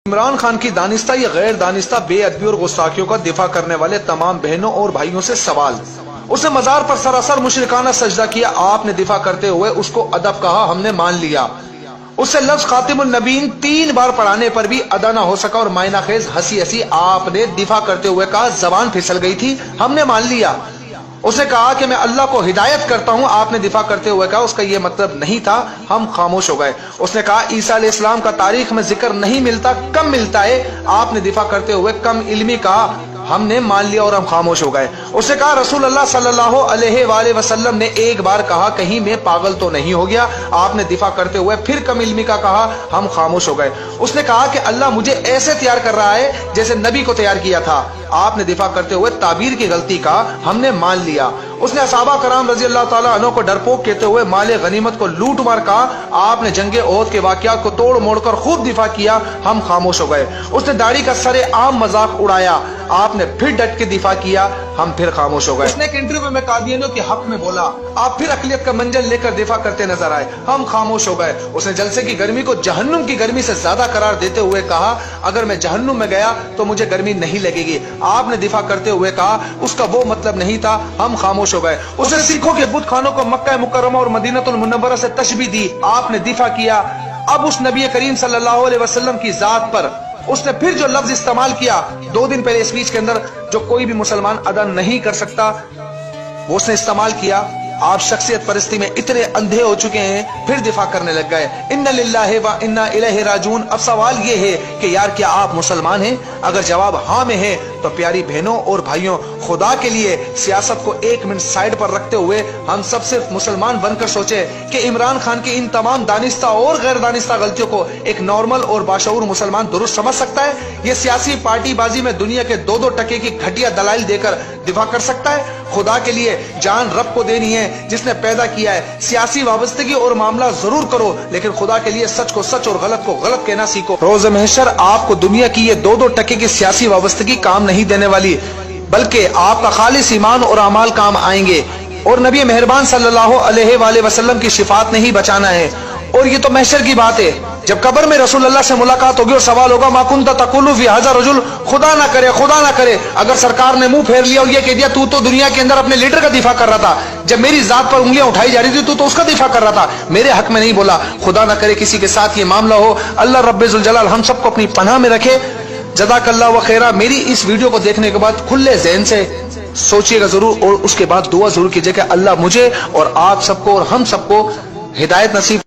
عمران خان کی دانستہ یا غیر دانستہ بے ادبی اور گستاخیوں کا دفاع کرنے والے تمام بہنوں اور بھائیوں سے سوال۔ اس نے مزار پر سراسر مشرکانہ سجدہ کیا، آپ نے دفاع کرتے ہوئے اس کو ادب کہا، ہم نے مان لیا۔ اس سے لفظ خاتم النبیین 3 بار پڑھانے پر بھی ادا نہ ہو سکا اور معنی خیز ہنسی آپ نے دفاع کرتے ہوئے کہا زبان پھسل گئی تھی، ہم نے مان لیا۔ اس نے کہا کہ میں اللہ کو ہدایت کرتا ہوں، آپ نے دفاع کرتے ہوئے کہا اس کا یہ مطلب نہیں تھا، ہم خاموش ہو گئے۔ اس نے کہا عیسیٰ علیہ السلام کا تاریخ میں ذکر نہیں ملتا، کم ملتا ہے، آپ نے دفاع کرتے ہوئے کم علمی کہا، ہم نے مان لیا اور ہم خاموش ہو گئے۔ اس نے کہا رسول اللہ صلی اللہ علیہ وآلہ وسلم نے ایک بار کہا کہیں میں پاگل تو نہیں ہو گیا، آپ نے دفاع کرتے ہوئے پھر کم علمی کا کہا، ہم خاموش ہو گئے۔ اس نے کہا کہ اللہ مجھے ایسے تیار کر رہا ہے جیسے نبی کو تیار کیا تھا، آپ نے دفاع کرتے ہوئے تعبیر کی غلطی کا، ہم نے مان لیا۔ اس نے صحابہ کرام رضی اللہ تعالیٰ عنہ کو ڈرپوک کہتے ہوئے مال غنیمت کو لوٹ مار کہا، آپ نے جنگ احد کے واقعات کو توڑ موڑ کر خوب دفاع کیا، ہم خاموش ہو گئے۔ اس نے داڑھی کا سر عام مذاق اڑایا، آپ نے پھر ڈٹ کے دفاع کیا، ہم پھر خاموش ہو گئے۔ اس نے ایک انٹرویو میں قادیانیوں کے حق میں بولا، آپ پھر اقلیت کا منجل لے کر دفاع کرتے نظر آئے، ہم خاموش ہو گئے۔ اس نے جلسے کی گرمی کو جہنم کی گرمی سے زیادہ قرار دیتے ہوئے کہا اگر میں جہنم میں گیا تو مجھے گرمی نہیں لگے گی، آپ نے دفاع کرتے ہوئے کہا اس کا وہ مطلب نہیں تھا، ہم خاموش ہو گئے۔ اس نے سکھوں کے بت خانوں کو مکہ مکرمہ اور مدینہ المنورہ سے تشبیہ دی، آپ نے دفاع کیا۔ اب اس نبی کریم صلی اللہ علیہ وسلم کی ذات پر اس نے پھر جو لفظ استعمال کیا 2 دن پہلے اسپیچ کے اندر جو کوئی بھی مسلمان ادا نہیں کر سکتا، وہ اس نے استعمال کیا۔ آپ شخصیت پرستی میں اتنے اندھے ہو چکے ہیں، پھر دفاع کرنے لگ گئے، ان للہ و انا الیہ راجعون۔ اب سوال یہ ہے کہ یار کیا آپ مسلمان ہیں؟ اگر جواب ہاں میں ہے تو پیاری بہنوں اور بھائیوں، خدا کے لیے سیاست کو 1 منٹ سائڈ پر رکھتے ہوئے ہم سب صرف مسلمان بن کر سوچے کہ عمران خان کی ان تمام دانستہ اور غیر دانستہ غلطیوں کو ایک نارمل اور باشعور مسلمان درست سمجھ سکتا ہے؟ یہ سیاسی پارٹی بازی میں دنیا کے 2 ٹکے کی گھٹیا دلائل دے کر دفاع کر سکتا ہے؟ خدا کے لیے جان رب کو دینی ہے جس نے پیدا کیا ہے۔ سیاسی وابستگی اور معاملہ ضرور کرو لیکن خدا کے لیے سچ کو سچ اور غلط کو غلط کہنا سیکھو۔ روز محشر آپ کو دنیا کی یہ 2 ٹکے کی سیاسی وابستگی کام نہیں دینے والی، بلکہ آپ کا خالص ایمان اور اعمال کام آئیں گے، اور نبی مہربان صلی اللہ علیہ وآلہ وسلم کی شفاعت نے ہی بچانا ہے۔ اور یہ تو محشر کی بات ہے، جب قبر میں رسول اللہ سے ملاقات ہوگی اور سوال ہوگا ما کنت تقول فی ھذا الرجل، خدا نہ کرے اگر سرکار نے منہ پھیر لیا اور یہ کہہ دیا تو دنیا کے اندر اپنے لیڈر کا دفاع کر رہا تھا، جب میری ذات پر انگلیاں اٹھائی جا رہی تھی تو اس کا دفاع کر رہا تھا، میرے حق میں نہیں بولا۔ خدا نہ کرے کسی کے ساتھ یہ معاملہ ہو، اللہ رب ذوالجلال ہم سب کو اپنی پناہ میں رکھے۔ جزاک اللہ و خیرہ۔ میری اس ویڈیو کو دیکھنے کے بعد کھلے ذہن سے سوچیے گا ضرور، اور اس کے بعد دعا ضرور کیجیے کہ اللہ مجھے اور آپ سب کو اور ہم سب کو ہدایت نصیب